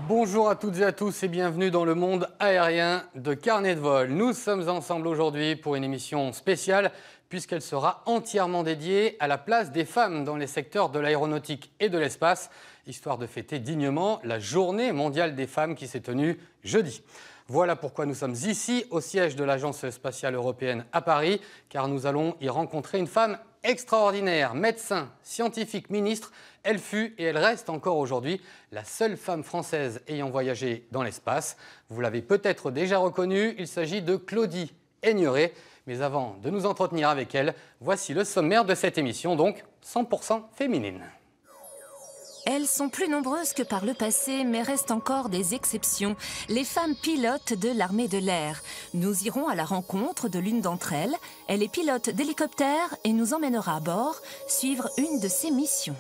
Bonjour à toutes et à tous et bienvenue dans le monde aérien de Carnet de vol. Nous sommes ensemble aujourd'hui pour une émission spéciale puisqu'elle sera entièrement dédiée à la place des femmes dans les secteurs de l'aéronautique et de l'espace, histoire de fêter dignement la journée mondiale des femmes qui s'est tenue jeudi. Voilà pourquoi nous sommes ici au siège de l'Agence spatiale européenne à Paris, car nous allons y rencontrer une femme extraordinaire, médecin, scientifique, ministre. Elle fut et elle reste encore aujourd'hui la seule femme française ayant voyagé dans l'espace. Vous l'avez peut-être déjà reconnue, il s'agit de Claudie Aigneret. Mais avant de nous entretenir avec elle, voici le sommaire de cette émission, donc 100% féminine. Elles sont plus nombreuses que par le passé, mais restent encore des exceptions. Les femmes pilotes de l'armée de l'air. Nous irons à la rencontre de l'une d'entre elles. Elle est pilote d'hélicoptère et nous emmènera à bord suivre une de ses missions.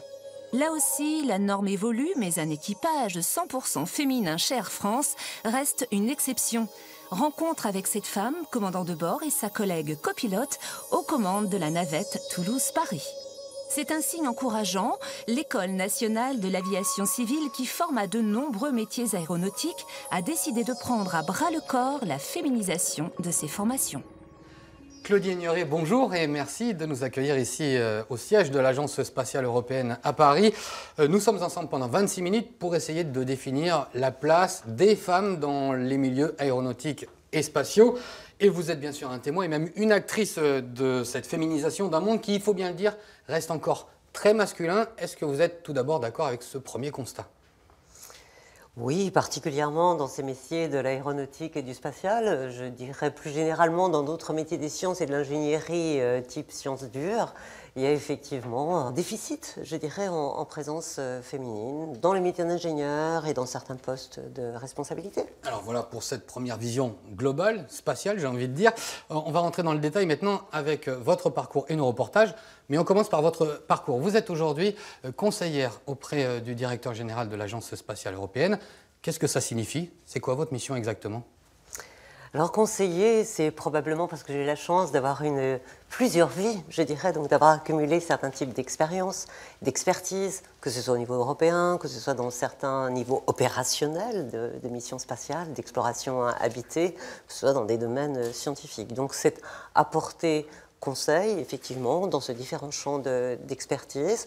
Là aussi, la norme évolue, mais un équipage 100% féminin chez Air France reste une exception. Rencontre avec cette femme, commandant de bord, et sa collègue copilote aux commandes de la navette Toulouse-Paris. C'est un signe encourageant. L'École nationale de l'aviation civile, qui forme à de nombreux métiers aéronautiques, a décidé de prendre à bras-le-corps la féminisation de ses formations. Claudie Aigneret, bonjour et merci de nous accueillir ici au siège de l'Agence spatiale européenne à Paris. Nous sommes ensemble pendant 26 minutes pour essayer de définir la place des femmes dans les milieux aéronautiques et spatiaux. Et vous êtes bien sûr un témoin et même une actrice de cette féminisation d'un monde qui, il faut bien le dire, reste encore très masculin. Est-ce que vous êtes tout d'abord d'accord avec ce premier constat ? Oui, particulièrement dans ces métiers de l'aéronautique et du spatial. Je dirais plus généralement dans d'autres métiers des sciences et de l'ingénierie type sciences dures. Il y a effectivement un déficit, je dirais, en présence féminine dans les métiers d'ingénieur et dans certains postes de responsabilité. Alors voilà pour cette première vision globale, spatiale, j'ai envie de dire. On va rentrer dans le détail maintenant avec votre parcours et nos reportages. Mais on commence par votre parcours. Vous êtes aujourd'hui conseillère auprès du directeur général de l'Agence spatiale européenne. Qu'est-ce que ça signifie? C'est quoi votre mission exactement? Alors conseiller, c'est probablement parce que j'ai eu la chance d'avoir plusieurs vies, je dirais, donc d'avoir accumulé certains types d'expériences, d'expertise, que ce soit au niveau européen, que ce soit dans certains niveaux opérationnels de missions spatiales, d'exploration habitée, que ce soit dans des domaines scientifiques. Donc c'est apporter conseil, effectivement, dans ces différents champs d'expertise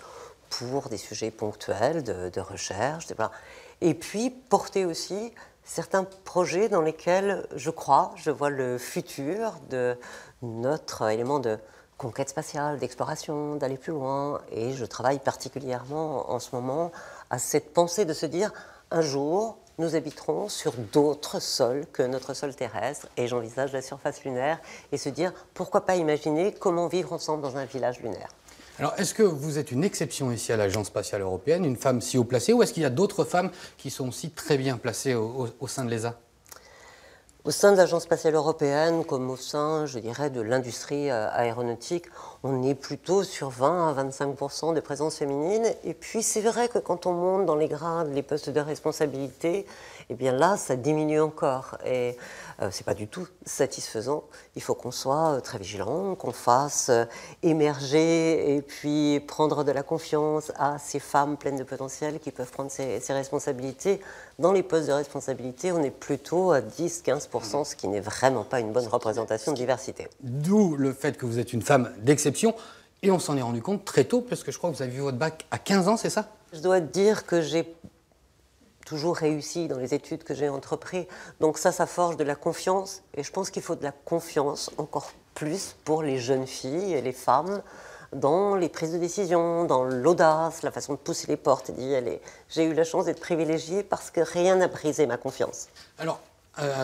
pour des sujets ponctuels de recherche, voilà. Et puis porter aussi certains projets dans lesquels je vois le futur de notre élément de conquête spatiale, d'exploration, d'aller plus loin. Et je travaille particulièrement en ce moment à cette pensée de se dire, un jour, nous habiterons sur d'autres sols que notre sol terrestre. Et j'envisage la surface lunaire et se dire, pourquoi pas imaginer comment vivre ensemble dans un village lunaire. Alors, est-ce que vous êtes une exception ici à l'Agence spatiale européenne, une femme si haut placée, ou est-ce qu'il y a d'autres femmes qui sont aussi très bien placées au sein de l'ESA? Au sein de l'Agence spatiale européenne, comme au sein, je dirais, de l'industrie aéronautique, on est plutôt sur 20 à 25% de présence féminine. Et puis, c'est vrai que quand on monte dans les grades, les postes de responsabilité, eh bien là, ça diminue encore. Et c'est pas du tout satisfaisant. Il faut qu'on soit très vigilant, qu'on fasse émerger et puis prendre de la confiance à ces femmes pleines de potentiel qui peuvent prendre ces responsabilités. Dans les postes de responsabilité, on est plutôt à 10-15%, ce qui n'est vraiment pas une bonne représentation de diversité. D'où le fait que vous êtes une femme d'exception. Et on s'en est rendu compte très tôt, parce que je crois que vous avez eu votre bac à 15 ans, c'est ça? Je dois dire que j'ai toujours réussi dans les études que j'ai entreprises. Donc ça forge de la confiance. Et je pense qu'il faut de la confiance encore plus pour les jeunes filles et les femmes dans les prises de décision, dans l'audace, la façon de pousser les portes et d'y aller. J'ai eu la chance d'être privilégiée parce que rien n'a brisé ma confiance. Alors,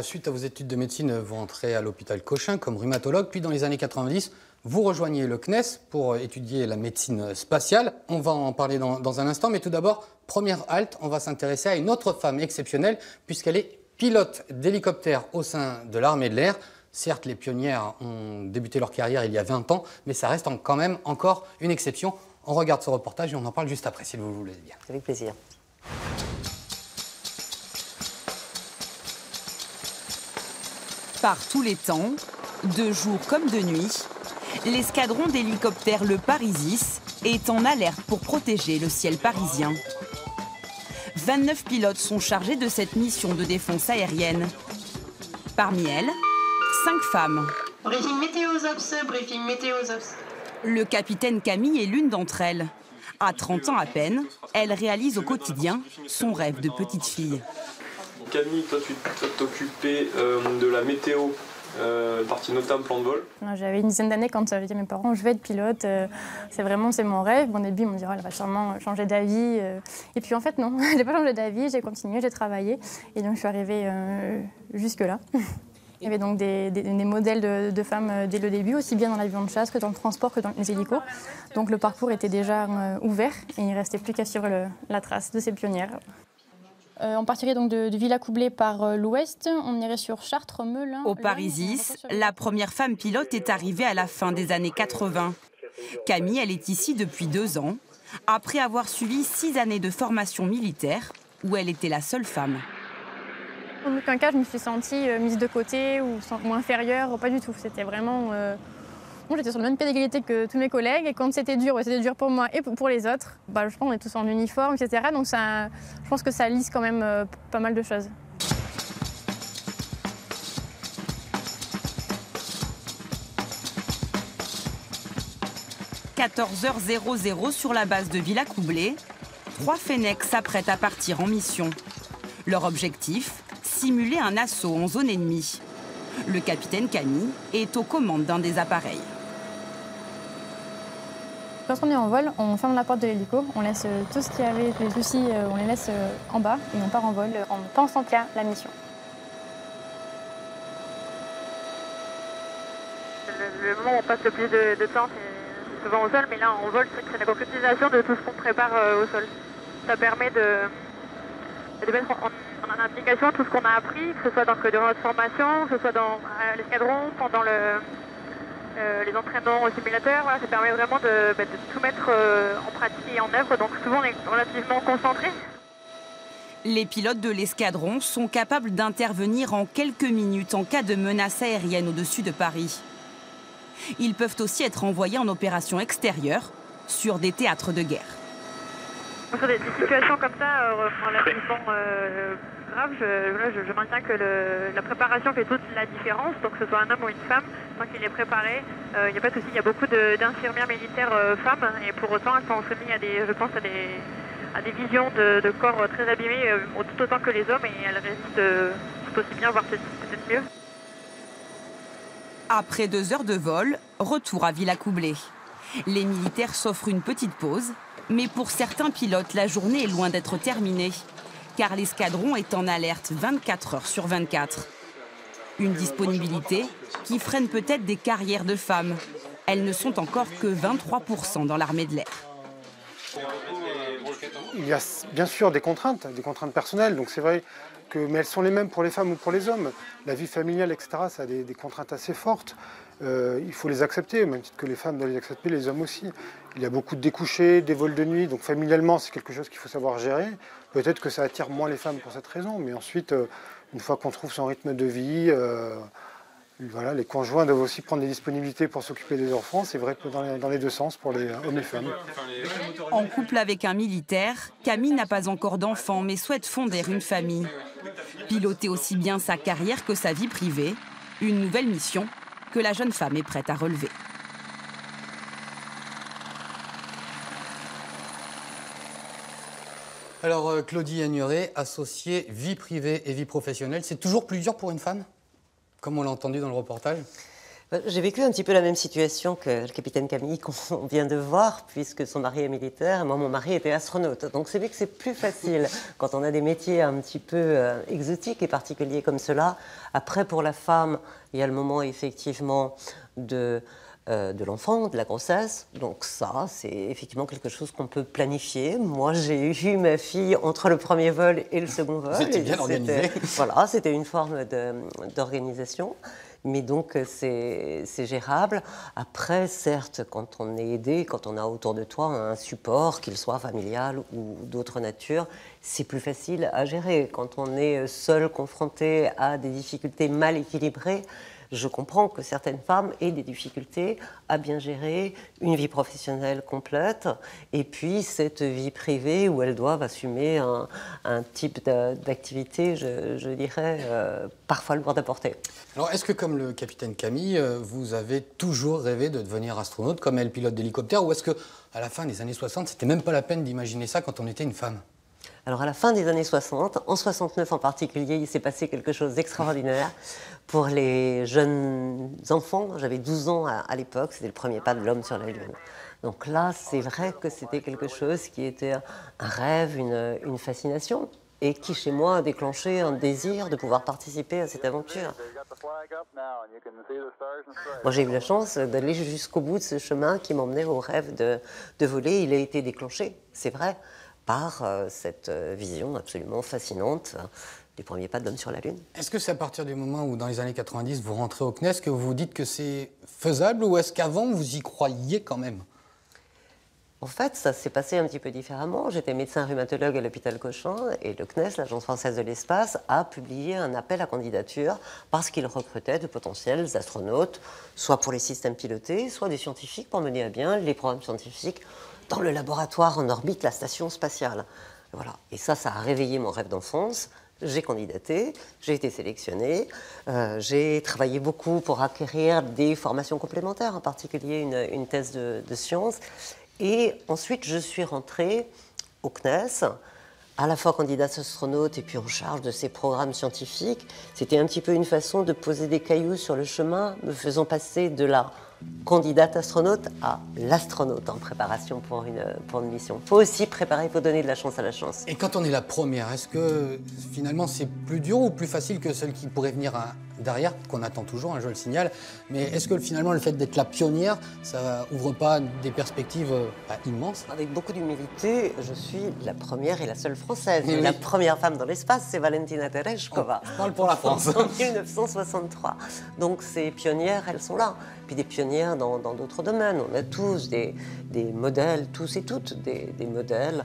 suite à vos études de médecine, vous entrez à l'hôpital Cochin comme rhumatologue, puis dans les années 90, vous rejoignez le CNES pour étudier la médecine spatiale. On va en parler dans un instant, mais tout d'abord, première halte, on va s'intéresser à une autre femme exceptionnelle, puisqu'elle est pilote d'hélicoptère au sein de l'armée de l'air. Certes, les pionnières ont débuté leur carrière il y a 20 ans, mais ça reste quand même encore une exception. On regarde ce reportage et on en parle juste après, si vous voulez bien. Avec plaisir. Par tous les temps, de jour comme de nuit, l'escadron d'hélicoptères le Parisis est en alerte pour protéger le ciel parisien. 29 pilotes sont chargés de cette mission de défense aérienne. Parmi elles, 5 femmes. Briefing météo Ops, briefing météo Ops. Le capitaine Camille est l'une d'entre elles. À 30 ans à peine, elle réalise au quotidien son rêve de petite fille. Camille, toi tu t'occupais de la météo, partie notamment plan de vol. J'avais une dizaine d'années quand j'avais dit à mes parents je vais être pilote, c'est mon rêve. Bon, au début ils m'ont dit oh, elle va sûrement changer d'avis. Et puis en fait non, je n'ai pas changé d'avis, j'ai continué, j'ai travaillé et donc je suis arrivée jusque-là. Il y avait donc des modèles de femmes dès le début, aussi bien dans l'avion de chasse que dans le transport que dans les hélicos. Donc le parcours était déjà ouvert et il ne restait plus qu'à suivre la trace de ces pionnières. On partirait donc de Villacoublay par l'ouest, on irait sur Chartres, Melun. Au Parisis, la première femme pilote est arrivée à la fin des années 80. Camille, elle est ici depuis 2 ans, après avoir suivi 6 années de formation militaire, où elle était la seule femme. En aucun cas, je me suis sentie mise de côté ou inférieure, pas du tout. C'était vraiment... Bon, j'étais sur le même pied d'égalité que tous mes collègues et quand c'était dur pour moi et pour les autres. Je pense qu'on est tous en uniforme, etc. Donc ça, je pense que ça lisse quand même pas mal de choses. « 14h00 sur la base de Villacoublay, 3 Fennecs s'apprêtent à partir en mission. Leur objectif, simuler un assaut en zone ennemie. Le capitaine Camille est aux commandes d'un des appareils. Quand on est en vol, on ferme la porte de l'hélico, on laisse tout ce qui avait les soucis, on les laisse en bas et on part en vol en pensant qu'à la mission. Le moment où on passe le plus de temps, c'est souvent au sol, mais là en vol, c'est la concrétisation de tout ce qu'on prépare au sol. Ça permet de mettre en application tout ce qu'on a appris, que ce soit durant notre formation, que ce soit dans l'escadron, pendant les entraînements au simulateur. Voilà, ça permet vraiment de tout mettre en pratique et en œuvre, donc souvent on est relativement concentré. Les pilotes de l'escadron sont capables d'intervenir en quelques minutes en cas de menace aérienne au-dessus de Paris. Ils peuvent aussi être envoyés en opération extérieure sur des théâtres de guerre. Sur des situations comme ça, relativement graves, je maintiens que la préparation fait toute la différence. Donc que ce soit un homme ou une femme, tant qu'il est préparé, il n'y a pas de souci. Il y a beaucoup d'infirmières militaires femmes et pour autant elles sont soumises à des visions de corps très abîmés, tout autant que les hommes, et elles résistent tout aussi bien, voire peut-être mieux. Après 2 heures de vol, retour à Villacoublay. Les militaires s'offrent une petite pause. Mais pour certains pilotes, la journée est loin d'être terminée, car l'escadron est en alerte 24 heures sur 24. Une disponibilité qui freine peut-être des carrières de femmes. Elles ne sont encore que 23% dans l'armée de l'air. Il y a bien sûr des contraintes personnelles, donc c'est vrai mais elles sont les mêmes pour les femmes ou pour les hommes. La vie familiale, etc., ça a des contraintes assez fortes. Il faut les accepter, au même titre que les femmes doivent les accepter, les hommes aussi. Il y a beaucoup de découchés, des vols de nuit, donc familialement, c'est quelque chose qu'il faut savoir gérer. Peut-être que ça attire moins les femmes pour cette raison, mais ensuite, une fois qu'on trouve son rythme de vie, voilà, les conjoints doivent aussi prendre des disponibilités pour s'occuper des enfants. C'est vrai que dans les 2 sens, pour les hommes et femmes. En couple avec un militaire, Camille n'a pas encore d'enfant, mais souhaite fonder une famille. Piloter aussi bien sa carrière que sa vie privée, une nouvelle mission que la jeune femme est prête à relever. Alors, Claudie Agnuret, associée vie privée et vie professionnelle, c'est toujours plus dur pour une femme, comme on l'a entendu dans le reportage? J'ai vécu un petit peu la même situation que le capitaine Camille qu'on vient de voir, puisque son mari est militaire et moi, mon mari était astronaute. Donc c'est vrai que c'est plus facile quand on a des métiers un petit peu exotiques et particuliers comme cela. Après, pour la femme, il y a le moment effectivement de l'enfant, de la grossesse. Donc ça, c'est effectivement quelque chose qu'on peut planifier. Moi, j'ai eu ma fille entre le premier vol et le second vol. C'était bien organisé. Voilà, c'était une forme d'organisation. Mais donc, c'est gérable. Après, certes, quand on est aidé, quand on a autour de toi un support, qu'il soit familial ou d'autre nature, c'est plus facile à gérer. Quand on est seul, confronté à des difficultés mal équilibrées, je comprends que certaines femmes aient des difficultés à bien gérer une vie professionnelle complète et puis cette vie privée où elles doivent assumer un type d'activité, je dirais, parfois lourde à porter. Alors, est-ce que, comme le capitaine Camille, vous avez toujours rêvé de devenir astronaute, comme elle, pilote d'hélicoptère, ou est-ce qu'à la fin des années 60, c'était même pas la peine d'imaginer ça quand on était une femme? Alors à la fin des années 60, en 69 en particulier, il s'est passé quelque chose d'extraordinaire pour les jeunes enfants. J'avais 12 ans à l'époque, c'était le premier pas de l'homme sur la Lune. Donc là, c'est vrai que c'était quelque chose qui était un rêve, une fascination, et qui chez moi a déclenché un désir de pouvoir participer à cette aventure. Moi, j'ai eu la chance d'aller jusqu'au bout de ce chemin qui m'emmenait au rêve de voler. Il a été déclenché, c'est vrai, par cette vision absolument fascinante du premier pas de l'homme sur la Lune. Est-ce que c'est à partir du moment où, dans les années 90, vous rentrez au CNES, que vous vous dites que c'est faisable, ou est-ce qu'avant, vous y croyiez quand même? En fait, ça s'est passé un petit peu différemment. J'étais médecin rhumatologue à l'hôpital Cochin et le CNES, l'Agence française de l'espace, a publié un appel à candidature parce qu'il recrutait de potentiels astronautes, soit pour les systèmes pilotés, soit des scientifiques pour mener à bien les programmes scientifiques dans le laboratoire en orbite, la station spatiale. Voilà. Et ça a réveillé mon rêve d'enfance. J'ai candidaté, j'ai été sélectionnée, j'ai travaillé beaucoup pour acquérir des formations complémentaires, en particulier une thèse de sciences. Et ensuite, je suis rentrée au CNES, à la fois candidate astronaute et puis en charge de ces programmes scientifiques. C'était un petit peu une façon de poser des cailloux sur le chemin, me faisant passer de la candidate astronaute à l'astronaute en préparation pour une mission. Il faut aussi préparer, il faut donner de la chance à la chance. Et quand on est la première, est-ce que finalement c'est plus dur ou plus facile que celle qui pourrait venir derrière, qu'on attend toujours, je le signale, mais est-ce que finalement le fait d'être la pionnière, ça ouvre pas des perspectives immenses? Avec beaucoup d'humilité, je suis la première et la seule française. Oui. La première femme dans l'espace, c'est Valentina Tereshkova. Je parle pour la France. En 1963. Donc ces pionnières, elles sont là. Puis des pionnières dans d'autres domaines. On a tous des modèles, tous et toutes, des modèles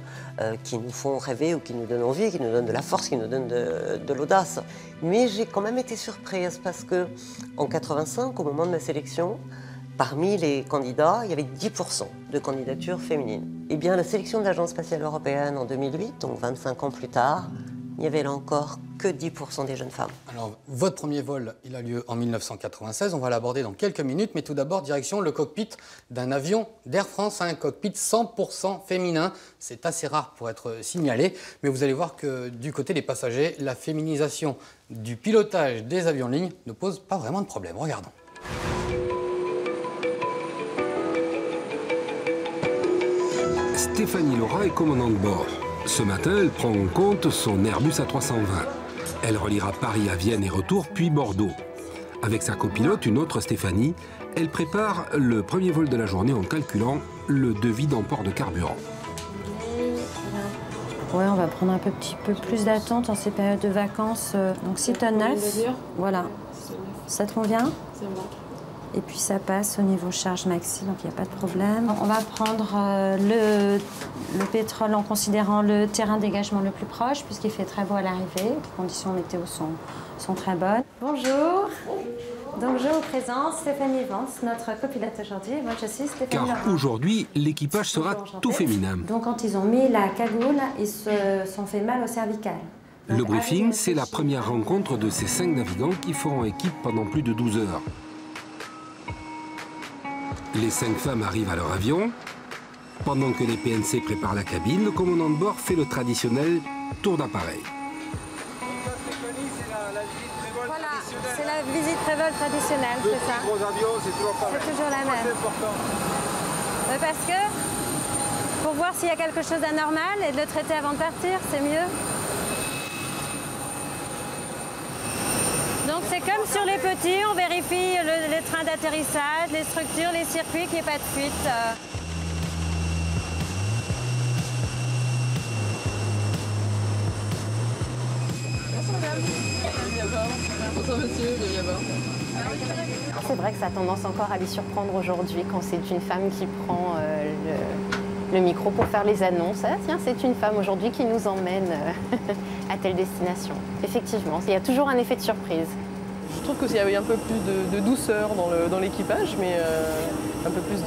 qui nous font rêver ou qui nous donnent envie, qui nous donnent de la force, qui nous donnent de l'audace. Mais j'ai quand même été surprise parce que en 85, au moment de ma sélection, parmi les candidats, il y avait 10% de candidatures féminines. Eh bien, la sélection de l'Agence spatiale européenne en 2008, donc 25 ans plus tard, il n'y avait là encore que 10% des jeunes femmes. Alors, votre premier vol, il a lieu en 1996. On va l'aborder dans quelques minutes. Mais tout d'abord, direction le cockpit d'un avion d'Air France, un cockpit 100% féminin. C'est assez rare pour être signalé. Mais vous allez voir que du côté des passagers, la féminisation du pilotage des avions de ligne ne pose pas vraiment de problème. Regardons. Stéphanie Laura est commandante de bord. Ce matin, elle prend en compte son Airbus A320. Elle reliera Paris à Vienne et retour, puis Bordeaux. Avec sa copilote, une autre Stéphanie, elle prépare le premier vol de la journée en calculant le devis d'emport de carburant. Ouais, on va prendre un petit peu plus d'attente en ces périodes de vacances. Donc 6 tonnes 9, voilà. Ça te convient? C'est bon. Et puis ça passe au niveau charge maxi, donc il n'y a pas de problème. On va prendre le pétrole en considérant le terrain de dégagement le plus proche, puisqu'il fait très beau à l'arrivée. Les conditions météo sont très bonnes. Bonjour. Donc je vous présente Stéphanie Vance, notre copilote aujourd'hui. Moi je suis Stéphanie Car Laurent. aujourd'hui, l'équipage sera tout féminin. Donc quand ils ont mis la cagoule, ils se sont fait mal au cervical. Donc, Le briefing, c'est la première rencontre de ces 5 navigants qui feront équipe pendant plus de 12 heures. Les 5 femmes arrivent à leur avion. Pendant que les PNC préparent la cabine, le commandant de bord fait le traditionnel tour d'appareil. Voilà, c'est la visite pré-vol traditionnelle, c'est ça. C'est toujours la même. Parce que, pour voir s'il y a quelque chose d'anormal et de le traiter avant de partir, c'est mieux. Donc c'est comme sur les petits, on vérifie les trains d'atterrissage, les structures, les circuits, qu'il n'y ait pas de fuite. Bonsoir monsieur, de là-bas. C'est vrai que ça a tendance encore à les surprendre aujourd'hui quand c'est une femme qui prend le micro pour faire les annonces. Ah tiens, c'est une femme aujourd'hui qui nous emmène à telle destination. Effectivement, il y a toujours un effet de surprise. Je trouve qu'il y avait un peu plus de douceur dans l'équipage, mais un peu plus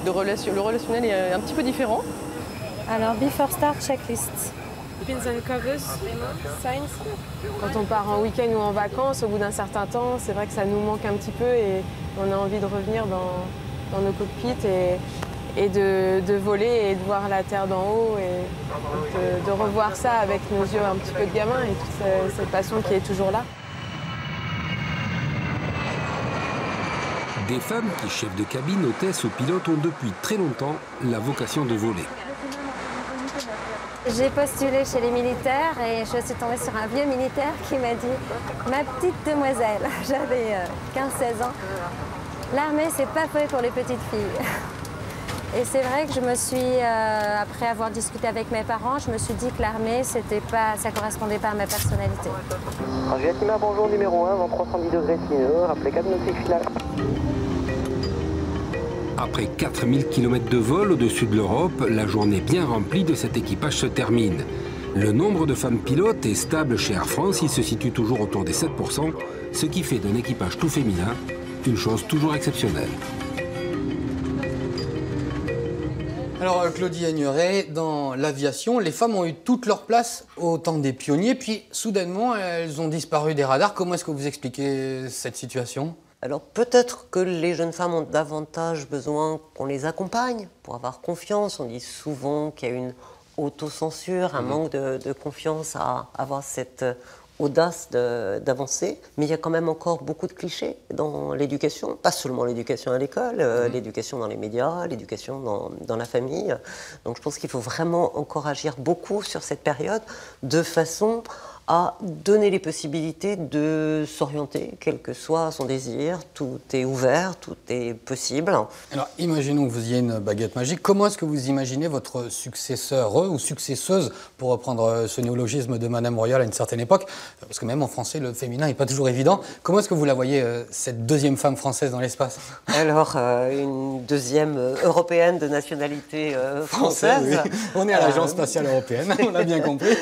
de relation. Le relationnel est un petit peu différent. Alors, before start, checklist. Pins and covers, signs. Quand on part en week-end ou en vacances, au bout d'un certain temps, c'est vrai que ça nous manque un petit peu et on a envie de revenir dans nos cockpits et de voler et de voir la terre d'en haut et de revoir ça avec nos yeux un petit peu de gamin et toute cette passion qui est toujours là. Des femmes qui, chefs de cabine, hôtesses ou pilotes, ont depuis très longtemps la vocation de voler. J'ai postulé chez les militaires et je suis tombée sur un vieux militaire qui m'a dit « Ma petite demoiselle », j'avais 15-16 ans, « L'armée, c'est pas fait pour les petites filles ». Et c'est vrai que je me suis, après avoir discuté avec mes parents, je me suis dit que l'armée, ça correspondait pas à ma personnalité. Yatima, bonjour, numéro 1, vent 310 degrés sinueux, appelez 4 nautiques final. Après 4000 km de vol au-dessus de l'Europe, la journée bien remplie de cet équipage se termine. Le nombre de femmes pilotes est stable chez Air France, il se situe toujours autour des 7%, ce qui fait d'un équipage tout féminin une chose toujours exceptionnelle. Alors Claudie Aigneret, dans l'aviation, les femmes ont eu toute leur place au temps des pionniers, puis soudainement elles ont disparu des radars. Comment est-ce que vous expliquez cette situation ? Alors peut-être que les jeunes femmes ont davantage besoin qu'on les accompagne pour avoir confiance. On dit souvent qu'il y a une autocensure, un manque de confiance à avoir cette audace d'avancer. Mais il y a quand même encore beaucoup de clichés dans l'éducation, pas seulement l'éducation à l'école, l'éducation dans les médias, l'éducation dans la famille. Donc je pense qu'il faut vraiment encore agir beaucoup sur cette période de façon à donner les possibilités de s'orienter, quel que soit son désir. Tout est ouvert, tout est possible. Alors, imaginons que vous ayez une baguette magique. Comment est-ce que vous imaginez votre successeur ou successeuse, pour reprendre ce néologisme de Madame Royal à une certaine époque, parce que même en français, le féminin n'est pas toujours évident. Comment est-ce que vous la voyez, cette deuxième femme française dans l'espace ? Alors, une deuxième européenne de nationalité française. Oui. On est à l'Agence spatiale européenne, on l'a bien compris.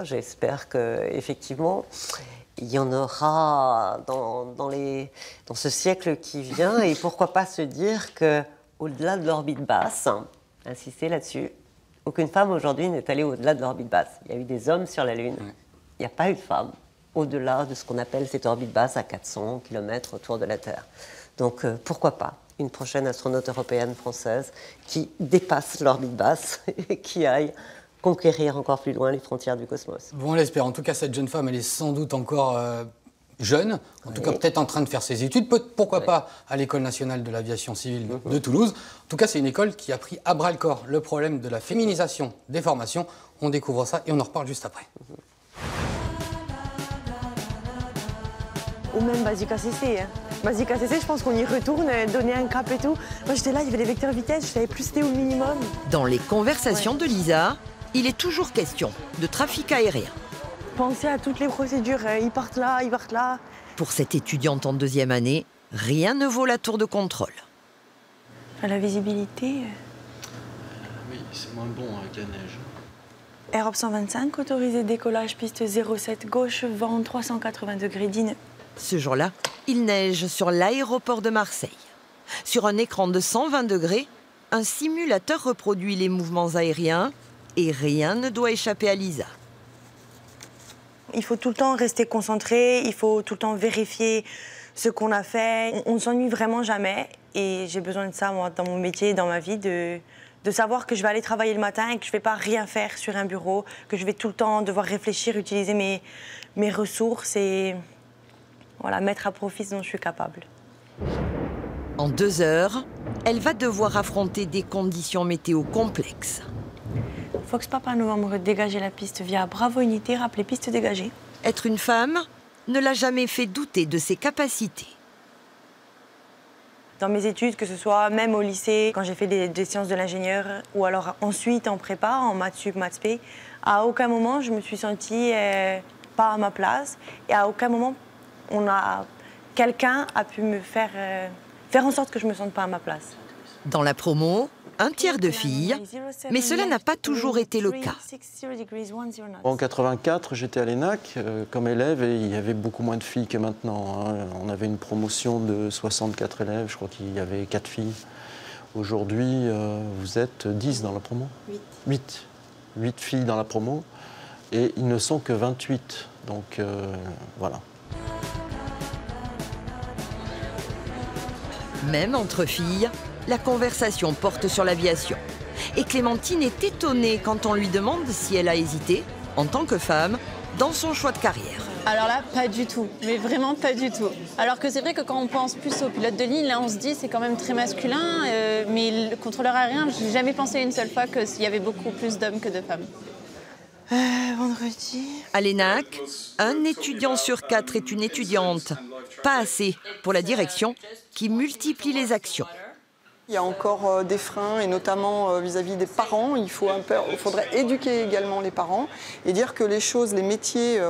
J'espère que effectivement, il y en aura dans ce siècle qui vient, et pourquoi pas se dire qu'au-delà de l'orbite basse, insister là-dessus, aucune femme aujourd'hui n'est allée au-delà de l'orbite basse. Il y a eu des hommes sur la Lune, il n'y a pas eu de femme au-delà de ce qu'on appelle cette orbite basse à 400 km autour de la Terre. Donc pourquoi pas une prochaine astronaute européenne française qui dépasse l'orbite basse et qui aille conquérir encore plus loin les frontières du cosmos. Bon, on l'espère. En tout cas, cette jeune femme, elle est sans doute encore jeune, en tout cas peut-être en train de faire ses études, pourquoi pas à l'École nationale de l'aviation civile de Toulouse. En tout cas, c'est une école qui a pris à bras-le-corps le problème de la féminisation des formations. On découvre ça et on en reparle juste après. Ou même Basic ACC. Basic ACC, je pense qu'on y retourne, donner un cap et tout. Moi, j'étais là, il y avait les vecteurs vitesse, je savais plus c'était au minimum. Dans les conversations de Lisa, il est toujours question de trafic aérien. Pensez à toutes les procédures, ils partent là, ils partent là. Pour cette étudiante en deuxième année, rien ne vaut la tour de contrôle. La visibilité... Oui, c'est moins bon avec la neige. Europe 125, autorisé décollage, piste 07, gauche, vent 380 degrés d'INE. Ce jour-là, il neige sur l'aéroport de Marseille. Sur un écran de 120 degrés, un simulateur reproduit les mouvements aériens et rien ne doit échapper à Lisa. Il faut tout le temps rester concentré, il faut tout le temps vérifier ce qu'on a fait. On ne s'ennuie vraiment jamais et j'ai besoin de ça, moi, dans mon métier, dans ma vie, de savoir que je vais aller travailler le matin et que je ne vais pas rien faire sur un bureau, que je vais tout le temps devoir réfléchir, utiliser mes ressources et voilà, mettre à profit ce dont je suis capable. En 2 heures, elle va devoir affronter des conditions météo complexes. Fox Papa Novembre, dégager la piste via Bravo Unité, rappelez piste dégagée. Être une femme ne l'a jamais fait douter de ses capacités. Dans mes études, que ce soit même au lycée, quand j'ai fait des sciences de l'ingénieur, ou alors ensuite en prépa, en maths sup, maths spé, à aucun moment je me suis sentie pas à ma place. Et à aucun moment, quelqu'un a pu me faire en sorte que je ne me sente pas à ma place. Dans la promo, un tiers de filles, mais cela n'a pas toujours été le cas. En 84, j'étais à l'ENAC comme élève et il y avait beaucoup moins de filles que maintenant. On avait une promotion de 64 élèves, je crois qu'il y avait 4 filles. Aujourd'hui, vous êtes 10 dans la promo ? 8 filles dans la promo et ils ne sont que 28. Donc voilà. Même entre filles, la conversation porte sur l'aviation. Et Clémentine est étonnée quand on lui demande si elle a hésité, en tant que femme, dans son choix de carrière. Alors là, pas du tout, mais vraiment pas du tout. Alors que c'est vrai que quand on pense plus aux pilotes de ligne, là on se dit c'est quand même très masculin, mais le contrôleur aérien, j'ai jamais pensé une seule fois qu'il y avait beaucoup plus d'hommes que de femmes. Vendredi. À l'ENAC, un étudiant sur 4 est une étudiante. Pas assez pour la direction qui multiplie les actions. Il y a encore des freins, et notamment vis-à-vis des parents. Il faudrait éduquer également les parents et dire que les métiers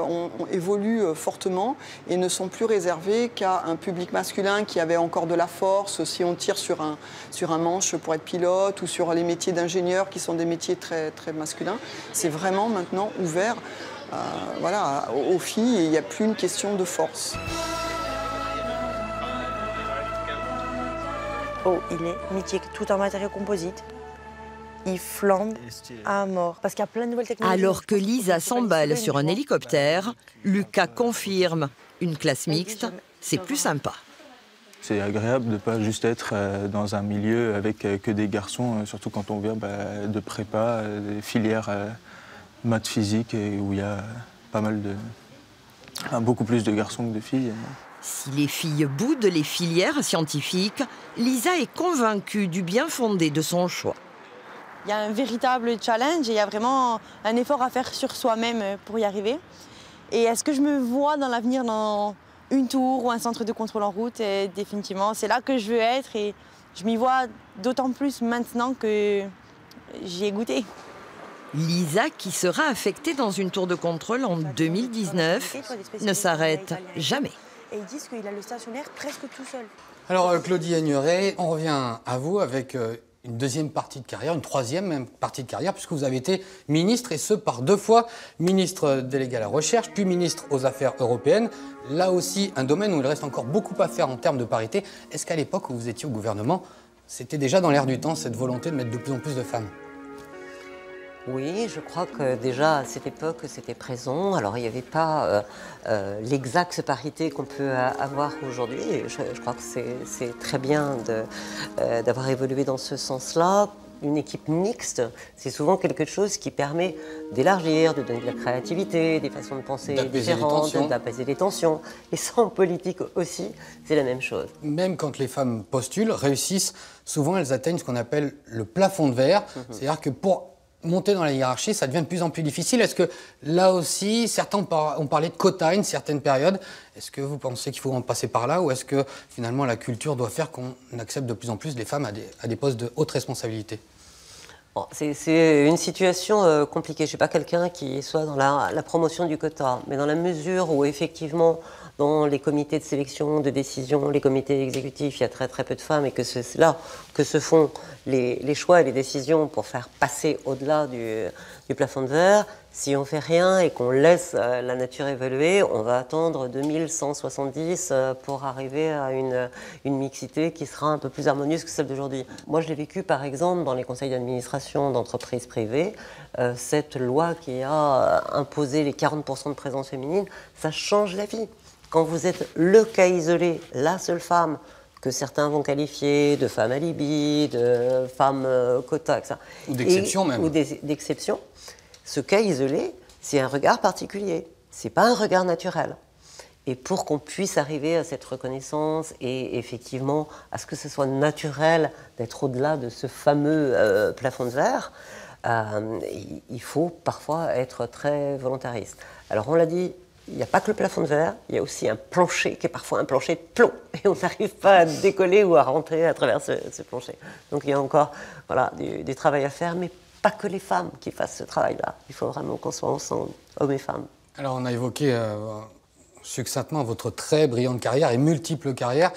évoluent fortement et ne sont plus réservés qu'à un public masculin qui avait encore de la force. Si on tire sur un manche pour être pilote ou sur les métiers d'ingénieur qui sont des métiers très, très masculins, c'est vraiment maintenant ouvert aux filles et il n'y a plus une question de force. Oh, il est mythique, tout en matériaux composites. Il flambe à mort, parce qu'il y a plein de nouvelles technologies. Alors que Lisa s'emballe sur un hélicoptère, Lucas confirme, une classe mixte, c'est plus sympa. C'est agréable de ne pas juste être dans un milieu avec que des garçons, surtout quand on vient de prépa, des filières maths physique, où il y a beaucoup plus de garçons que de filles. Si les filles boudent les filières scientifiques, Lisa est convaincue du bien fondé de son choix. Il y a un véritable challenge et il y a vraiment un effort à faire sur soi-même pour y arriver. Et est-ce que je me vois dans l'avenir dans une tour ou un centre de contrôle en route? Et définitivement, c'est là que je veux être et je m'y vois d'autant plus maintenant que j'y ai goûté. Lisa, qui sera affectée dans une tour de contrôle en 2019, ne s'arrête jamais. Et ils disent qu'il a le stationnaire presque tout seul. Alors Claudie Aigneret, on revient à vous avec une deuxième partie de carrière, une troisième même partie de carrière, puisque vous avez été ministre, et ce par 2 fois, ministre délégué à la recherche, puis ministre aux Affaires européennes. Là aussi, un domaine où il reste encore beaucoup à faire en termes de parité. Est-ce qu'à l'époque où vous étiez au gouvernement, c'était déjà dans l'air du temps, cette volonté de mettre de plus en plus de femmes ? Oui, je crois que déjà à cette époque c'était présent. Alors il n'y avait pas l'exacte parité qu'on peut avoir aujourd'hui. Je crois que c'est très bien d'avoir évolué dans ce sens-là. Une équipe mixte, c'est souvent quelque chose qui permet d'élargir, de donner de la créativité, des façons de penser différentes, d'apaiser les tensions. Et ça en politique aussi, c'est la même chose. Même quand les femmes postulent, réussissent, souvent elles atteignent ce qu'on appelle le plafond de verre. C'est-à-dire que pour monter dans la hiérarchie, ça devient de plus en plus difficile. Est-ce que là aussi, certains ont parlé de quotas à une certaine période. Est-ce que vous pensez qu'il faut en passer par là ou est-ce que finalement la culture doit faire qu'on accepte de plus en plus les femmes à des postes de haute responsabilité ? Bon, c'est une situation compliquée. Je ne suis pas quelqu'un qui soit dans la promotion du quota, mais dans la mesure où effectivement dans les comités de sélection, de décision, les comités exécutifs, il y a très très peu de femmes et que c'est là que se font les choix et les décisions pour faire passer au-delà du plafond de verre. Si on ne fait rien et qu'on laisse la nature évoluer, on va attendre 2170 pour arriver à une mixité qui sera un peu plus harmonieuse que celle d'aujourd'hui. Moi, je l'ai vécu par exemple dans les conseils d'administration d'entreprises privées. Cette loi qui a imposé les 40% de présence féminine, ça change la vie. Quand vous êtes le cas isolé, la seule femme que certains vont qualifier de femme alibi, de femme quota, etc. Ou d'exception même. Ou d'exception. Ce cas isolé, c'est un regard particulier. Ce n'est pas un regard naturel. Et pour qu'on puisse arriver à cette reconnaissance et effectivement à ce que ce soit naturel d'être au-delà de ce fameux plafond de verre, il faut parfois être très volontariste. Alors on l'a dit, il n'y a pas que le plafond de verre, il y a aussi un plancher qui est parfois un plancher de plomb. Et on n'arrive pas à décoller ou à rentrer à travers ce plancher. Donc il y a encore du travail à faire, mais pas que les femmes qui fassent ce travail-là. Il faut vraiment qu'on soit ensemble, hommes et femmes. Alors on a évoqué succinctement votre très brillante carrière et multiples carrières.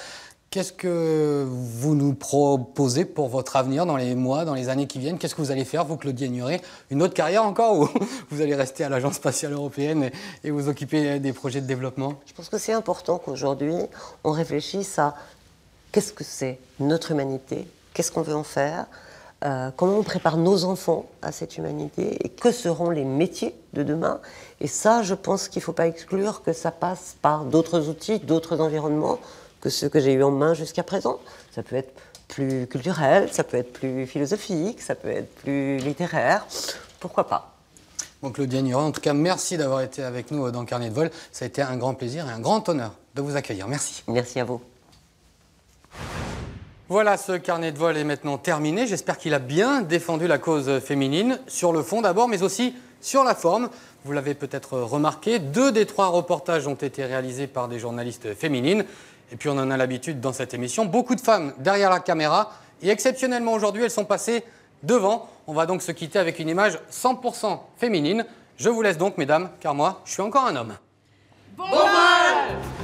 Qu'est-ce que vous nous proposez pour votre avenir dans les mois, dans les années qui viennent? Qu'est-ce que vous allez faire, vous, Claudie Agnuret? Une autre carrière encore ou vous allez rester à l'Agence spatiale européenne et vous occuper des projets de développement? Je pense que c'est important qu'aujourd'hui, on réfléchisse à qu'est-ce que c'est notre humanité, qu'est-ce qu'on veut en faire, comment on prépare nos enfants à cette humanité et que seront les métiers de demain. Et ça, je pense qu'il ne faut pas exclure que ça passe par d'autres outils, d'autres environnements que ceux que j'ai eu en main jusqu'à présent. Ça peut être plus culturel, ça peut être plus philosophique, ça peut être plus littéraire, pourquoi pas. Bon, Claudie Agnuret, en tout cas, merci d'avoir été avec nous dans Carnet de vol. Ça a été un grand plaisir et un grand honneur de vous accueillir. Merci. Merci à vous. Voilà, ce carnet de vol est maintenant terminé. J'espère qu'il a bien défendu la cause féminine, sur le fond d'abord, mais aussi sur la forme. Vous l'avez peut-être remarqué, 2 des 3 reportages ont été réalisés par des journalistes féminines. Et puis on en a l'habitude dans cette émission, beaucoup de femmes derrière la caméra. Et exceptionnellement aujourd'hui, elles sont passées devant. On va donc se quitter avec une image 100% féminine. Je vous laisse donc, mesdames, car moi, je suis encore un homme. Bon vol!